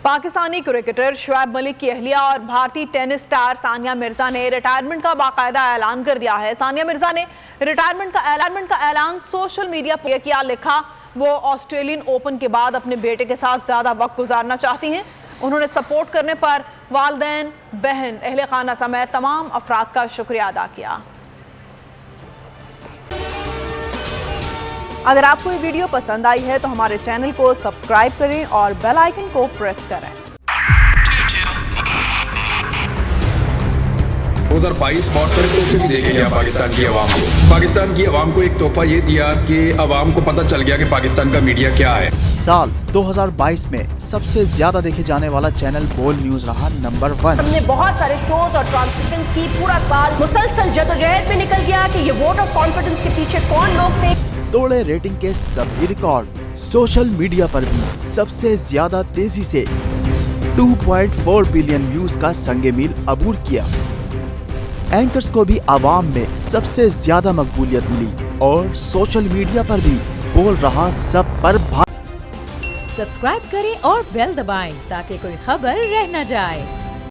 Pakistani cricketer Shoaib Malik کی اہلیہ اور بھارتی ٹینس سٹار ثانیہ مرزا نے ریٹائرمنٹ کا باقاعدہ اعلان کر دیا ہے۔ ثانیہ مرزا نے ریٹائرمنٹ کا اعلان سوشل میڈیا پر کیا، لکھا وہ آسٹریلین اوپن کے بعد اپنے بیٹے کے ساتھ زیادہ وقت گزارنا چاہتی ہیں۔ انہوں نے سپورٹ کرنے پر والدین، بہن، اہل خانہ سمیت تمام افراد کا شکریہ ادا کیا۔ اگر آپ کو یہ ویڈیو پسند آئی ہے تو ہمارے چینل کو سبسکرائب کریں اور بیل آئیکن کو پریس کریں۔ 2022 بہت سارے تحفے بھی دیکھے گیا پاکستان کی عوام کو۔ پاکستان کی عوام کو ایک تحفہ یہ دیا کہ عوام کو پتہ چل گیا کہ پاکستان کا میڈیا کیا ہے۔ سال 2022 میں سب سے زیادہ دیکھے جانے والا چینل بول نیوز رہا نمبر 1۔ ہم نے بہت سارے شوز اور ٹرانسمیشنز کی، پورا سال مسلسل جدوجہد میں نکل گیا کہ یہ ووٹ آف کانفیڈنس کے پیچھے کون لوگ تھے۔ توڑے ریٹنگ کے سبھی ریکارڈ۔ سوشل میڈیا پر بھی سب سے زیادہ تیزی سے 2.4 بلین ویوز کا سنگ میل عبور کیا۔ اینکرز کو بھی عوام میں سب سے زیادہ مقبولیت ملی اور سوشل میڈیا پر بھی بول رہا سب پر سبسکرائب کریں اور بیل دبائیں تاکہ کوئی خبر رہ نہ جائے۔